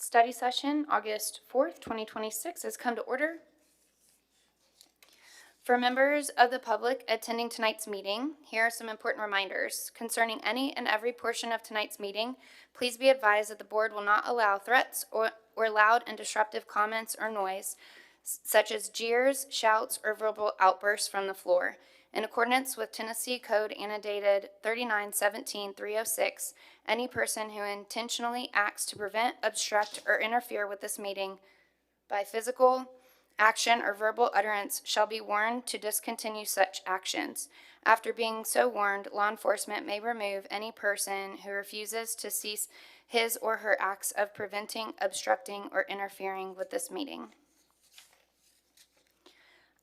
study session, August 4th, 2026, has come to order. For members of the public attending tonight's meeting, here are some important reminders. Concerning any and every portion of tonight's meeting, please be advised that the board will not allow threats or loud and disruptive comments or noise, such as jeers, shouts, or verbal outbursts from the floor. In accordance with Tennessee Code annotated 39-17-306, any person who intentionally acts to prevent, obstruct, or interfere with this meeting by physical action or verbal utterance shall be warned to discontinue such actions. After being so warned, law enforcement may remove any person who refuses to cease his or her acts of preventing, obstructing, or interfering with this meeting.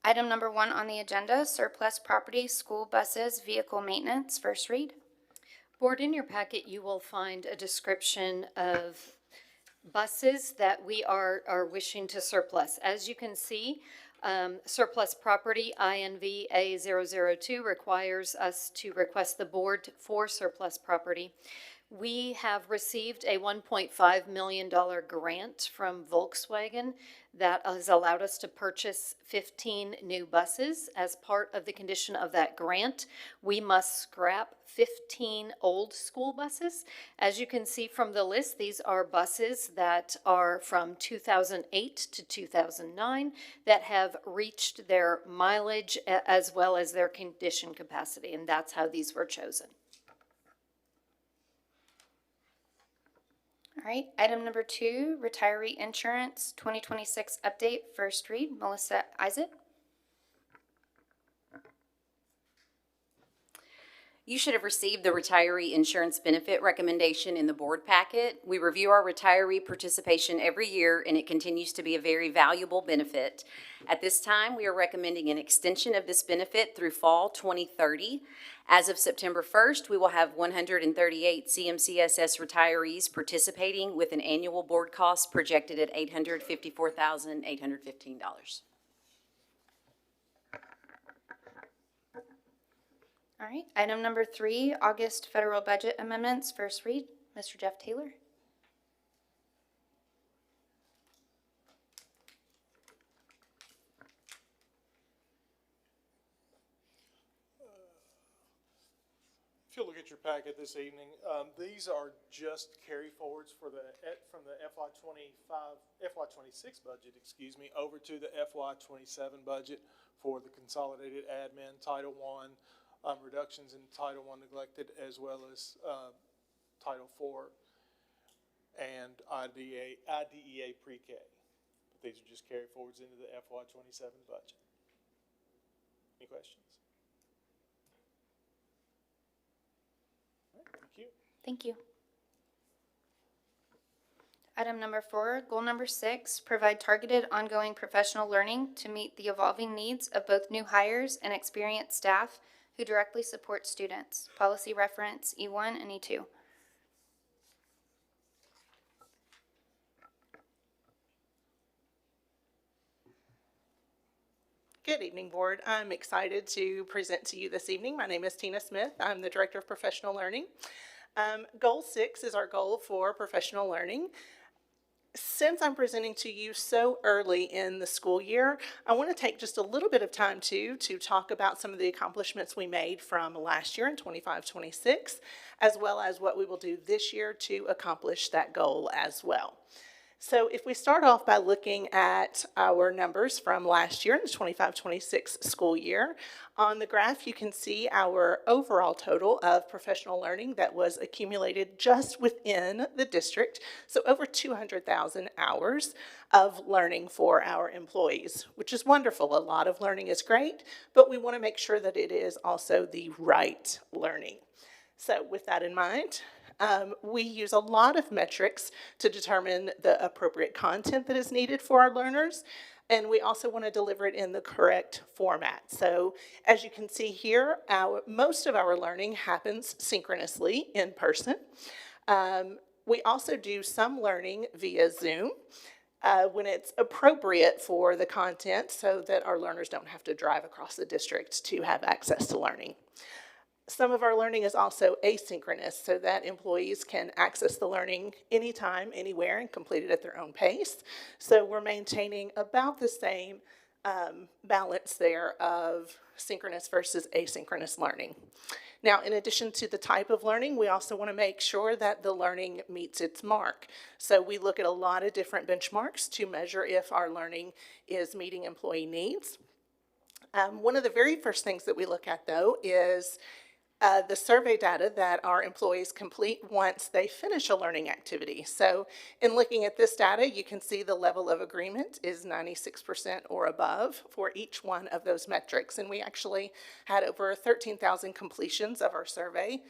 Item number 1 on the agenda, surplus property, school buses, vehicle maintenance, first read. Board, in your packet you will find a description of buses that we are wishing to surplus. As you can see, surplus property INV A002 requires us to request the board for surplus property. We have received a $1.5 million grant from Volkswagen that has allowed us to purchase 15 new buses. As part of the condition of that grant, we must scrap 15 old school buses. As you can see from the list, these are buses that are from 2008 to 2009 that have reached their mileage as well as their condition capacity, and that's how these were chosen. All right, item number 2, retiree insurance 2026 update, first read. Melissa Isaac. You should have received the retiree insurance benefit recommendation in the board packet. We review our retiree participation every year, and it continues to be a very valuable benefit. At this time, we are recommending an extension of this benefit through fall 2030. As of September 1st, we will have 138 CMCSS retirees participating with an annual board cost projected at $854,815. All right, item number 3, August federal budget amendments, first read. Mr. Jeff Taylor. If you look at your packet this evening, these are just carry forwards for from the FY26 budget, over to the FY27 budget for the consolidated admin, Title I, reductions in Title I neglected, as well as Title IV and IDEA pre-K. But these are just carry forwards into the FY27 budget. Any questions? All right, thank you. Thank you. Item number 4, goal number 6, provide targeted ongoing professional learning to meet the evolving needs of both new hires and experienced staff who directly support students. Policy reference E1 and E2. Good evening, board. I'm excited to present to you this evening. My name is Tina Smith. I'm the Director of Professional Learning. Goal 6 is our goal for professional learning. Since I'm presenting to you so early in the school year, I want to take just a little bit of time to talk about some of the accomplishments we made from last year in 25-26, as well as what we will do this year to accomplish that goal as well. So if we start off by looking at our numbers from last year in the 25-26 school year, on the graph you can see our overall total of professional learning that was accumulated just within the district, so over 200,000 hours of learning for our employees, which is wonderful. A lot of learning is great, but we want to make sure that it is also the right learning. So with that in mind, we use a lot of metrics to determine the appropriate content that is needed for our learners, and we also want to deliver it in the correct format. So as you can see here, most of our learning happens synchronously in person. We also do some learning via Zoom when it's appropriate for the content so that our learners don't have to drive across the district to have access to learning. Some of our learning is also asynchronous, so that employees can access the learning anytime, anywhere, and complete it at their own pace. So we're maintaining about the same balance there of synchronous versus asynchronous learning. Now, in addition to the type of learning, we also want to make sure that the learning meets its mark. So we look at a lot of different benchmarks to measure if our learning is meeting employee needs. One of the very first things that we look at, though, is the survey data that our employees complete once they finish a learning activity. So in looking at this data, you can see the level of agreement is 96% or above for each one of those metrics. And we actually had over 13,000 completions of our survey,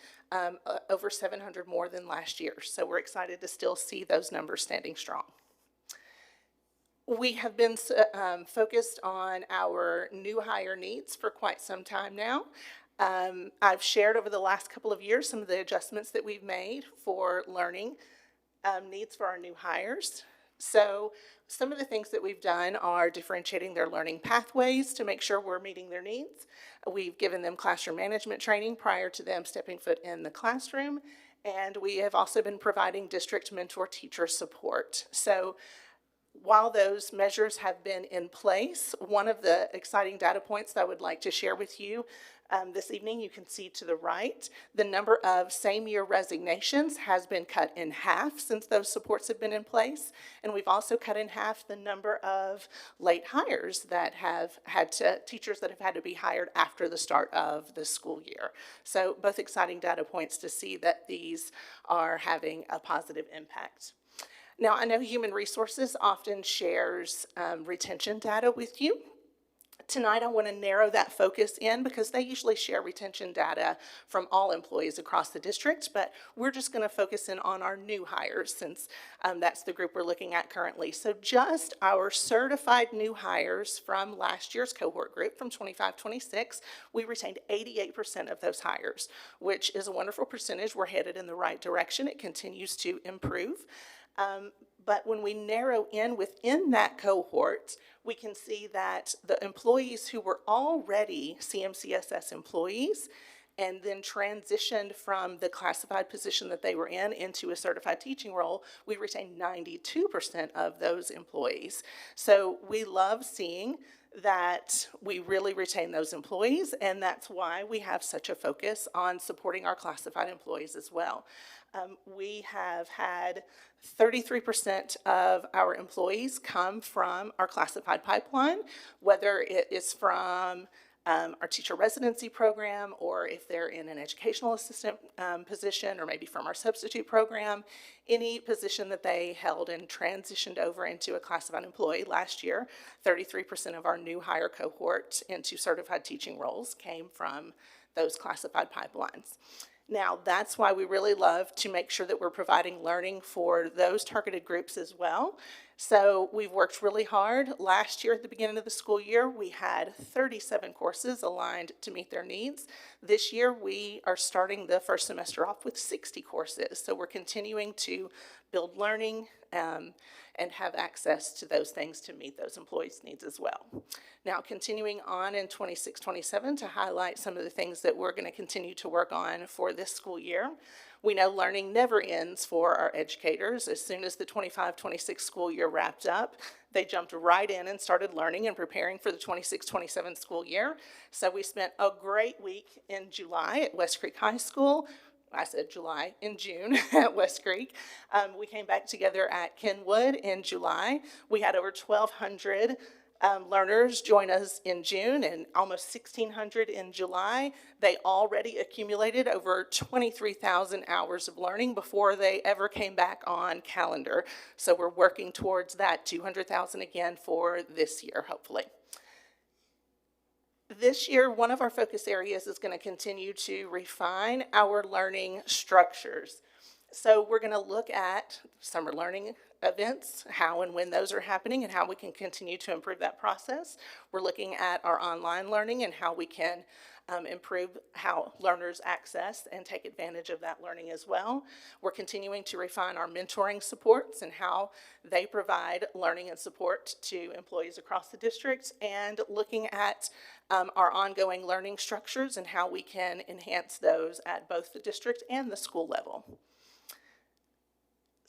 over 700 more than last year. So we're excited to still see those numbers standing strong. We have been focused on our new hire needs for quite some time now. I've shared over the last couple of years some of the adjustments that we've made for learning needs for our new hires. So some of the things that we've done are differentiating their learning pathways to make sure we're meeting their needs. We've given them classroom management training prior to them stepping foot in the classroom. And we have also been providing district mentor teacher support. So while those measures have been in place, one of the exciting data points that I would like to share with you this evening, you can see to the right, the number of same-year resignations has been cut in half since those supports have been in place. And we've also cut in half the number of late hires that have had to, teachers that have had to be hired after the start of the school year. So both exciting data points to see that these are having a positive impact. Now, I know Human Resources often shares retention data with you. Tonight, I want to narrow that focus in because they usually share retention data from all employees across the district, but we're just going to focus in on our new hires since that's the group we're looking at currently. So just our certified new hires from last year's cohort group from 25-26, we retained 88% of those hires, which is a wonderful percentage. We're headed in the right direction. It continues to improve. But when we narrow in within that cohort, we can see that the employees who were already CMCSS employees and then transitioned from the classified position that they were in into a certified teaching role, we retained 92% of those employees. So we love seeing that we really retain those employees, and that's why we have such a focus on supporting our classified employees as well. We have had 33% of our employees come from our classified pipeline, whether it is from our teacher residency program, or if they're in an educational assistant position, or maybe from our substitute program, any position that they held and transitioned over into a classified employee. Last year, 33% of our new hire cohort into certified teaching roles came from those classified pipelines. Now, that's why we really love to make sure that we're providing learning for those targeted groups as well. So we've worked really hard. Last year at the beginning of the school year, we had 37 courses aligned to meet their needs. This year, we are starting the first semester off with 60 courses. So we're continuing to build learning and have access to those things to meet those employees' needs as well. Now, continuing on in 26-27 to highlight some of the things that we're going to continue to work on for this school year. We know learning never ends for our educators. As soon as the 25-26 school year wrapped up, they jumped right in and started learning and preparing for the 26-27 school year. So we spent a great week in July at West Creek High School. I said July, in June at West Creek. We came back together at Kenwood in July. We had over 1,200 learners join us in June and almost 1,600 in July. They already accumulated over 23,000 hours of learning before they ever came back on calendar. So we're working towards that 200,000 again for this year, hopefully. This year, one of our focus areas is going to continue to refine our learning structures. So we're going to look at summer learning events, how and when those are happening, and how we can continue to improve that process. We're looking at our online learning and how we can improve how learners access and take advantage of that learning as well. We're continuing to refine our mentoring supports and how they provide learning and support to employees across the district, and looking at our ongoing learning structures and how we can enhance those at both the district and the school level.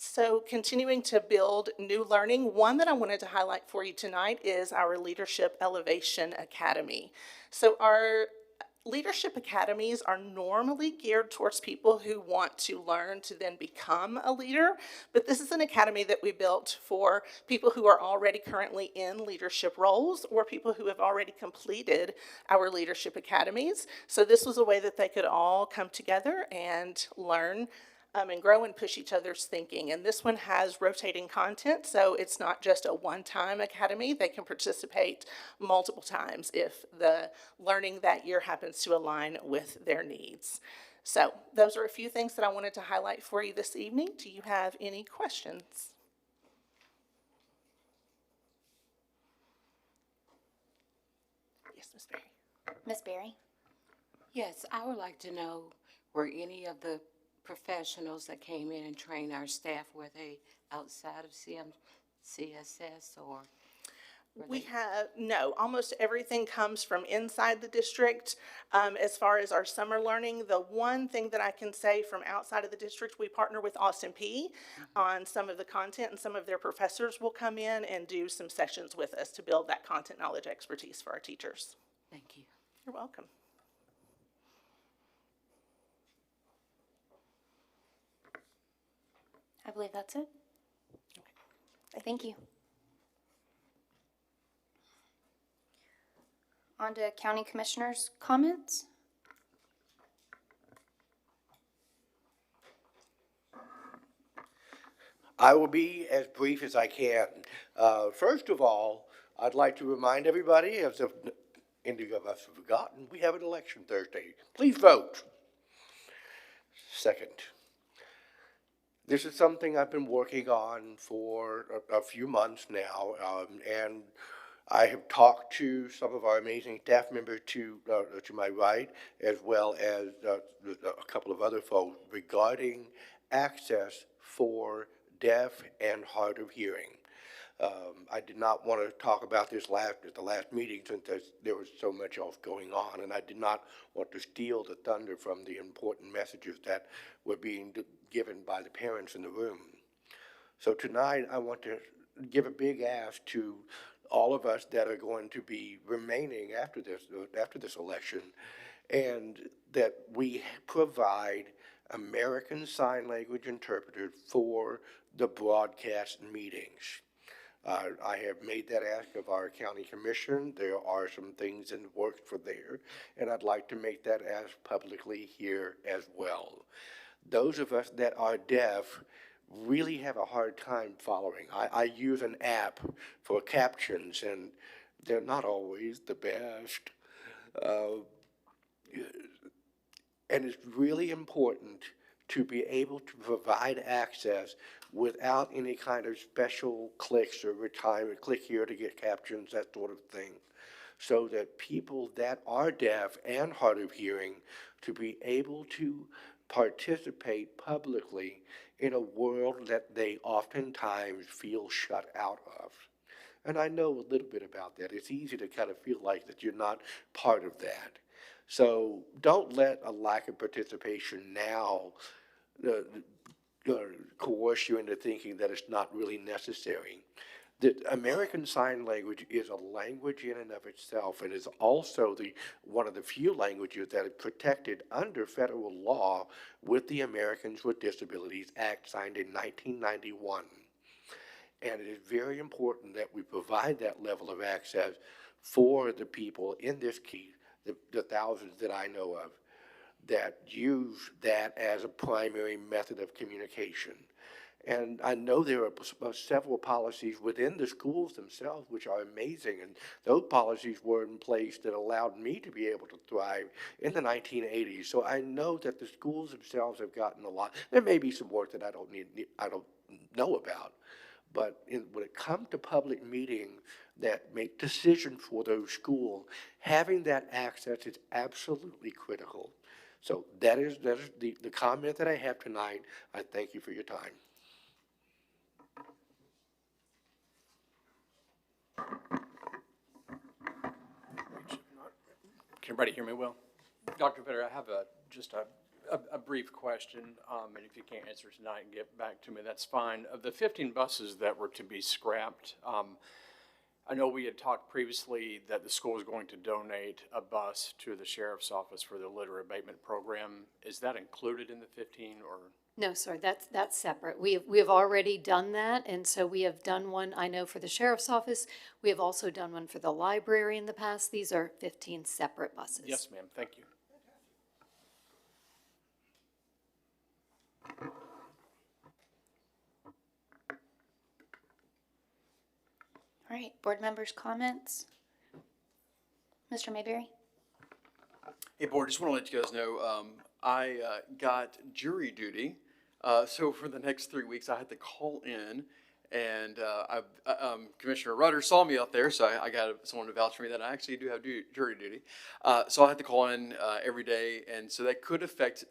So continuing to build new learning, one that I wanted to highlight for you tonight is our Leadership Elevation Academy. So our leadership academies are normally geared towards people who want to learn to then become a leader, but this is an academy that we built for people who are already currently in leadership roles or people who have already completed our leadership academies. So this was a way that they could all come together and learn and grow and push each other's thinking. And this one has rotating content, so it's not just a one-time academy. They can participate multiple times if the learning that year happens to align with their needs. So those are a few things that I wanted to highlight for you this evening. Do you have any questions? Yes, Ms. Berry. Ms. Berry? Yes, I would like to know, were any of the professionals that came in and trained our staff, were they outside of CMCSS or? We have, no, almost everything comes from inside the district. As far as our summer learning, the one thing that I can say from outside of the district, we partner with Austin P on some of the content, and some of their professors will come in and do some sessions with us to build that content knowledge expertise for our teachers. Thank you. You're welcome. I believe that's it. Thank you. On to County Commissioners' comments. I will be as brief as I can. First of all, I'd like to remind everybody, as if any of us have forgotten, we have an election Thursday. Please vote. Second, this is something I've been working on for a few months now, and I have talked to some of our amazing staff members to my right, as well as a couple of other folks regarding access for deaf and hard of hearing. I did not want to talk about this at the last meeting since there was so much else going on, and I did not want to steal the thunder from the important messages that were being given by the parents in the room. So tonight I want to give a big ask to all of us that are going to be remaining after this election, and that we provide American Sign Language interpreters for the broadcast meetings. I have made that ask of our county commission. There are some things in the works for there, and I'd like to make that ask publicly here as well. Those of us that are deaf really have a hard time following. I use an app for Captions, and they're not always the best. And it's really important to be able to provide access without any kind of special clicks or retirement, click here to get Captions, that sort of thing, so that people that are deaf and hard of hearing to be able to participate publicly in a world that they oftentimes feel shut out of. And I know a little bit about that. It's easy to kind of feel like that you're not part of that. So don't let a lack of participation now coerce you into thinking that it's not really necessary. The American Sign Language is a language in and of itself, and is also one of the few languages that is protected under federal law with the Americans with Disabilities Act signed in 1991. And it is very important that we provide that level of access for the people in this case, the thousands that I know of, that use that as a primary method of communication. And I know there are several policies within the schools themselves which are amazing, and those policies were in place that allowed me to be able to thrive in the 1980s. So I know that the schools themselves have gotten a lot. There may be some work that I don't know about, but when it comes to public meetings that make decisions for those schools, having that access is absolutely critical. So that is the comment that I have tonight. I thank you for your time. Can everybody hear me well? Dr. Vetter, I have just a brief question, and if you can't answer tonight and get back to me, that's fine. Of the 15 buses that were to be scrapped, I know we had talked previously that the school was going to donate a bus to the sheriff's office for the litter abatement program. Is that included in the 15 or? No, sir, that's separate. We have already done that, and so we have done one, I know, for the sheriff's office. We have also done one for the library in the past. These are 15 separate buses. Yes, ma'am, thank you. All right, board members' comments? Mr. Mayberry? Hey, board, just want to let you guys know, I got jury duty. So for the next 3 weeks, I had to call in, and Commissioner Rutter saw me out there, so I got someone to vouch for me that I actually do have jury duty. So I had to call in every day, and so that could affect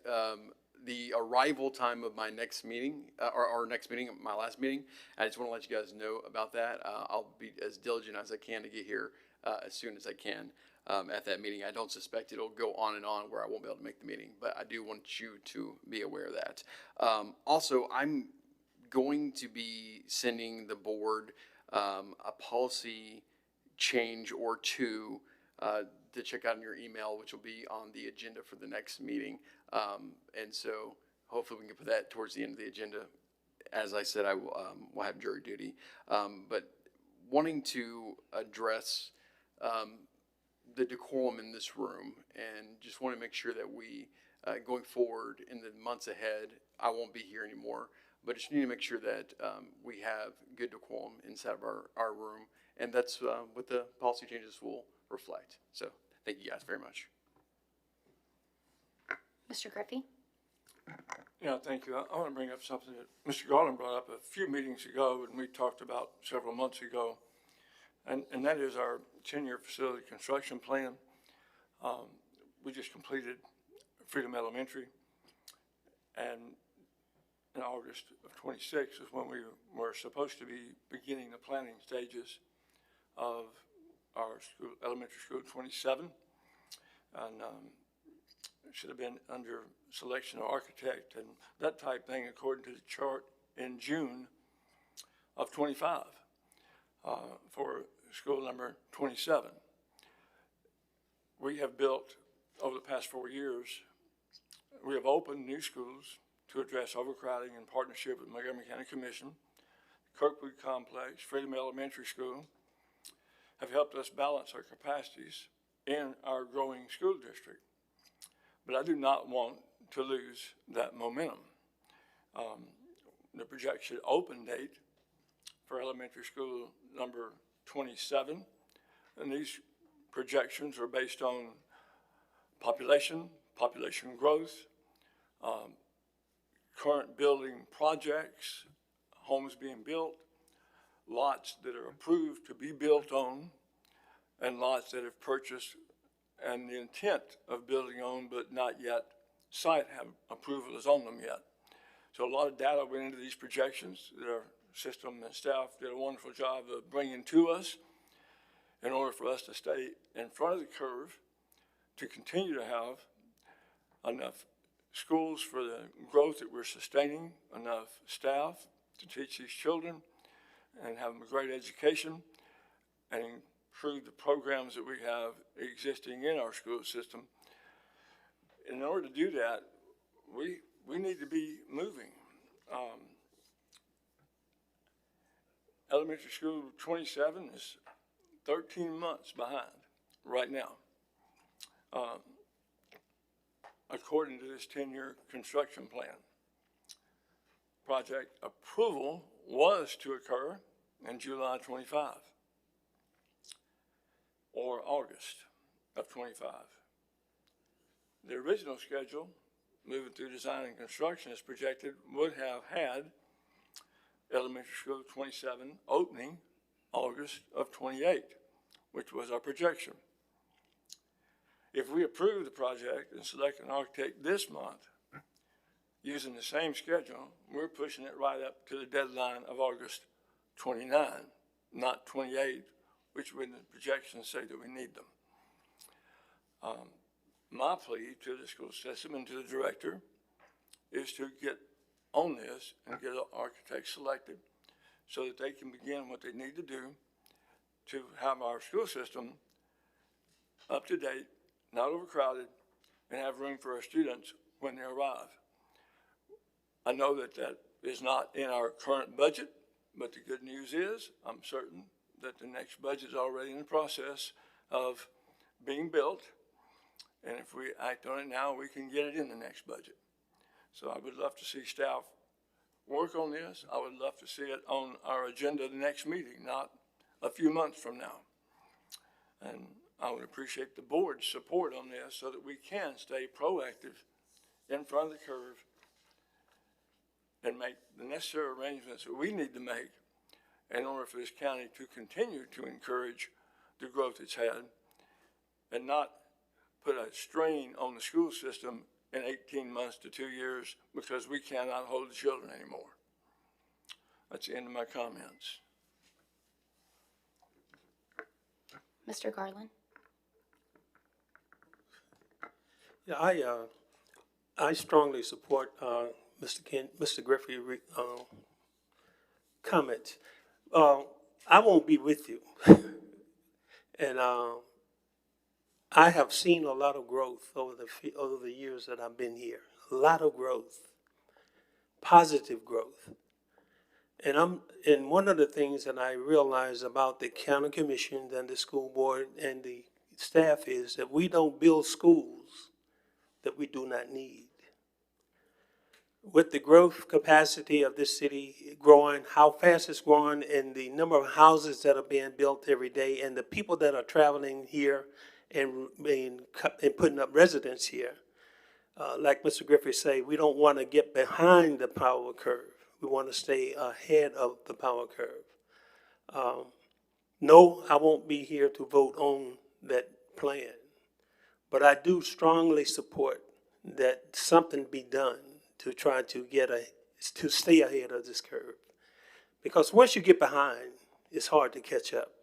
the arrival time of my next meeting, or our next meeting, my last meeting. I just want to let you guys know about that. I'll be as diligent as I can to get here as soon as I can. At that meeting, I don't suspect it'll go on and on where I won't be able to make the meeting, but I do want you to be aware of that. Also, I'm going to be sending the board a policy change or two to check out in your email, which will be on the agenda for the next meeting. And so hopefully we can put that towards the end of the agenda. As I said, I will have jury duty, but wanting to address the decorum in this room, and just want to make sure that we, going forward in the months ahead, I won't be here anymore, but just need to make sure that we have good decorum inside of our room, and that's what the policy changes will reflect. So thank you guys very much. Mr. Griffey? Yeah, thank you. I want to bring up something that Mr. Garland brought up a few meetings ago, and we talked about several months ago. And that is our 10-year facility construction plan. We just completed Freedom Elementary, and in August of 26 is when we were supposed to be beginning the planning stages of our school, elementary school 27, and it should have been under selection of architect and that type thing according to the chart in June of 25 for school number 27. We have built, over the past 4 years, we have opened new schools to address overcrowding in partnership with Montgomery County Commission. Kirkwood Complex, Freedom Elementary School have helped us balance our capacities in our growing school district. But I do not want to lose that momentum. The projected open date for elementary school number 27, and these projections are based on population growth, current building projects, homes being built, lots that are approved to be built on, and lots that have purchased and the intent of building on but not yet site have approval is on them yet. So a lot of data went into these projections that our system and staff did a wonderful job of bringing to us in order for us to stay in front of the curve, to continue to have enough schools for the growth that we're sustaining, enough staff to teach these children and have them a great education, and improve the programs that we have existing in our school system. In order to do that, we need to be moving. Elementary school 27 is 13 months behind right now, according to this 10-year construction plan. project approval was to occur in July 25 or August of 25. The original schedule, moving through design and construction as projected, would have had elementary school 27 opening August of 28, which was our projection. If we approve the project and select an architect this month, using the same schedule, we're pushing it right up to the deadline of August 29, not 28, which would the projections say that we need them. My plea to the school system and to the director is to get on this and get an architect selected so that they can begin what they need to do to have our school system up to date, not overcrowded, and have room for our students when they arrive. I know that that is not in our current budget, but the good news is I'm certain that the next budget is already in the process of being built. And if we act on it now, we can get it in the next budget. So I would love to see staff work on this. I would love to see it on our agenda the next meeting, not a few months from now. And I would appreciate the board's support on this so that we can stay proactive in front of the curve and make the necessary arrangements that we need to make in order for this county to continue to encourage the growth it's had and not put a strain on the school system in 18 months to 2 years because we cannot hold the children anymore. That's the end of my comments. Mr. Garland? Yeah, I strongly support Mr. Griffey's comments. I won't be with you, and I have seen a lot of growth over the years that I've been here. A lot of growth, positive growth, and one of the things that I realize about the county commission and the school board and the staff is that we don't build schools that we do not need. With the growth capacity of this city growing, how fast it's growing, and the number of houses that are being built every day, and the people that are traveling here and putting up residence here, like Mr. Griffith say, we don't want to get behind the power curve. We want to stay ahead of the power curve. No, I won't be here to vote on that plan, but I do strongly support that something be done to try to to stay ahead of this curve. Because once you get behind, it's hard to catch up.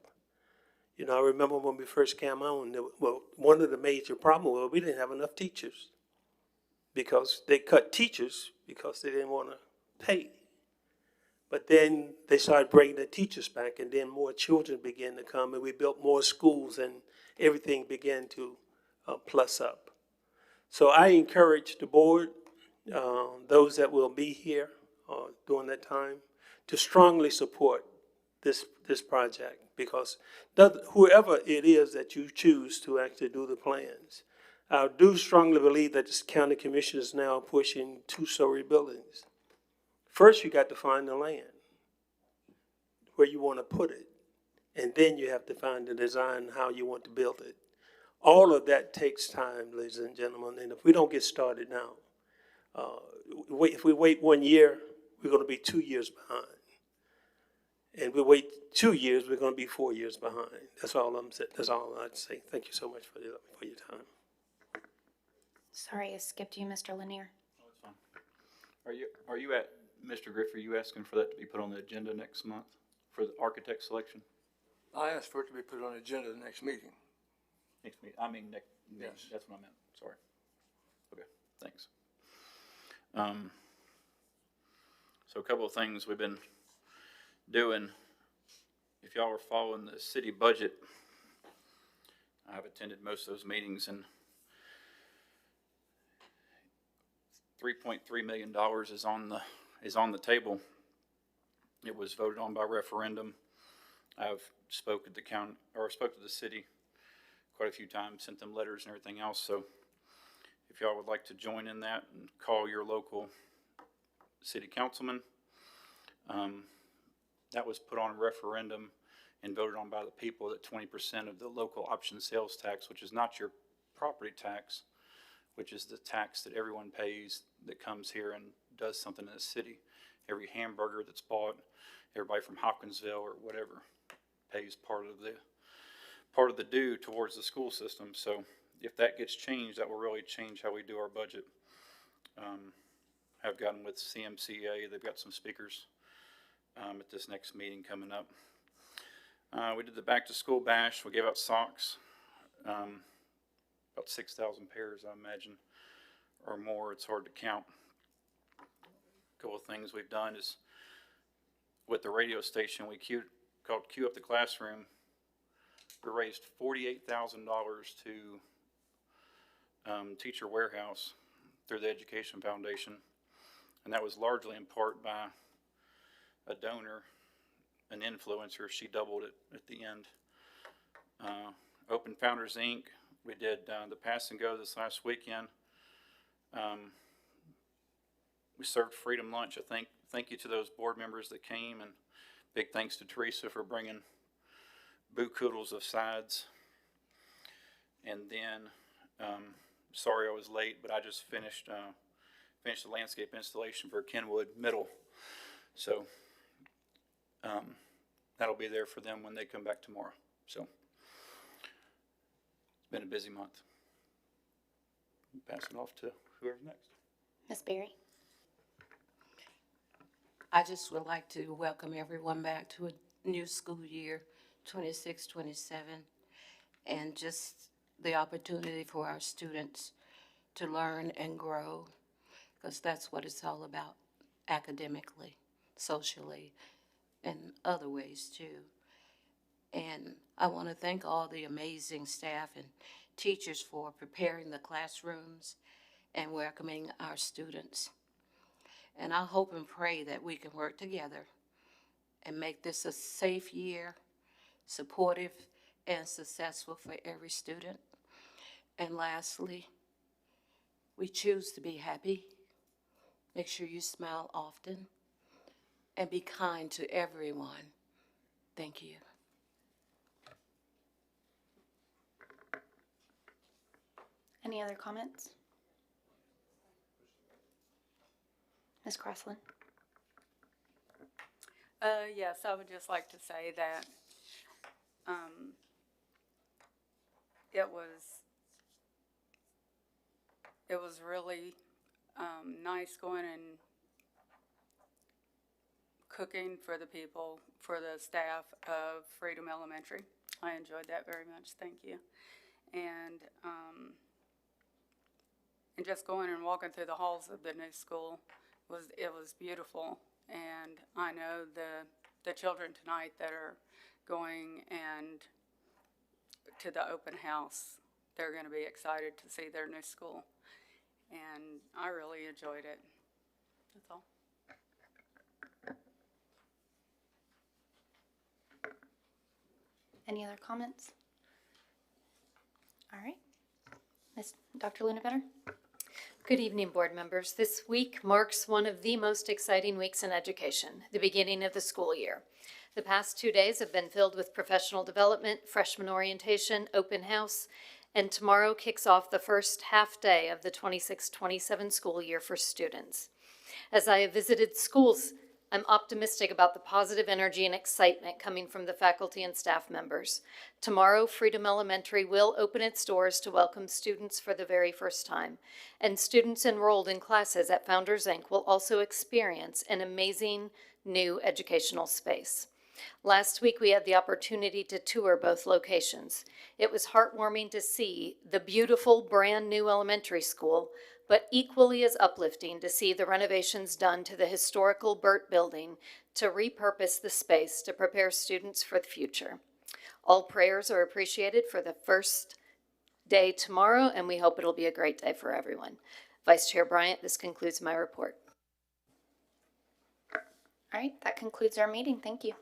You know, I remember when we first came on, one of the major problems was we didn't have enough teachers because they cut teachers because they didn't want to pay. But then they started bringing the teachers back, and then more children began to come, and we built more schools, and everything began to plus up. So I encourage the board, those that will be here during that time, to strongly support this project, because whoever it is that you choose to actually do the plans, I do strongly believe that this county commission is now pushing 2-story buildings. First, you got to find the land where you want to put it, and then you have to find the design how you want to build it. All of that takes time, ladies and gentlemen, and if we don't get started now, if we wait 1 year, we're going to be 2 years behind. And we wait 2 years, we're going to be 4 years behind. That's all I'm saying. That's all I'd say. Thank you so much for your time. Sorry, I skipped you, Mr. Lanier. Oh, that's fine. Are you at, Mr. Griffey, are you asking for that to be put on the agenda next month for the architect selection? I asked for it to be put on the agenda the next meeting. Next meeting, I mean, next, Yes. that's what I meant, sorry. Okay, thanks. So a couple of things we've been doing. If y'all were following the city budget, I've attended most of those meetings, and $3.3 million is on the table. It was voted on by referendum. I've spoke to the city quite a few times, sent them letters and everything else. So if y'all would like to join in that and call your local city councilman That was put on a referendum and voted on by the people, that 20% of the local option sales tax, which is not your property tax, which is the tax that everyone pays that comes here and does something in the city. Every hamburger that's bought, everybody from Hopkinsville or whatever pays part of the due towards the school system. So if that gets changed, that will really change how we do our budget. I've gotten with CMCA, they've got some speakers at this next meeting coming up. We did the back to school bash. We gave out socks, about 6,000 pairs, I imagine, or more. It's hard to count. A couple of things we've done is with the radio station, we called Cue Up the Classroom. We raised $48,000 to Teacher Warehouse through the Education Foundation, and that was largely in part by a donor, an influencer. She doubled it at the end. Open Founders Inc. We did the Pass and Go this last weekend. We served Freedom Lunch. Thank you to those board members that came, and big thanks to Teresa for bringing boo-koodles of sides. And then, sorry I was late, but I just finished the landscape installation for Kenwood Middle. So that'll be there for them when they come back tomorrow. So it's been a busy month. Pass it off to whoever's next. Ms. Berry? I just would like to welcome everyone back to a new school year, 26-27, and just the opportunity for our students to learn and grow, because that's what it's all about academically, socially, and other ways too. And I want to thank all the amazing staff and teachers for preparing the classrooms and welcoming our students. And I hope and pray that we can work together and make this a safe year, supportive and successful for every student. And lastly, we choose to be happy. Make sure you smile often and be kind to everyone. Thank you. Any other comments? Ms. Crossland? Yes, I would just like to say that it was really nice going and cooking for the people, for the staff of Freedom Elementary. I enjoyed that very much. Thank you. And just going and walking through the halls of the new school was beautiful. And I know the children tonight that are going and to the open house, they're going to be excited to see their new school. And I really enjoyed it. That's all. Any other comments? All right. Dr. Lunevetter? Good evening, board members. This week marks one of the most exciting weeks in education, the beginning of the school year. The past 2 days have been filled with professional development, freshman orientation, open house, and tomorrow kicks off the first half day of the 26-27 school year for students. As I have visited schools, I'm optimistic about the positive energy and excitement coming from the faculty and staff members. Tomorrow, Freedom Elementary will open its doors to welcome students for the very first time, and students enrolled in classes at Founders Inc. will also experience an amazing new educational space. Last week, we had the opportunity to tour both locations. It was heartwarming to see the beautiful brand new elementary school, but equally as uplifting to see the renovations done to the historical Burt building to repurpose the space to prepare students for the future. All prayers are appreciated for the first day tomorrow, and we hope it'll be a great day for everyone. Vice Chair Bryant, this concludes my report. All right, that concludes our meeting. Thank you.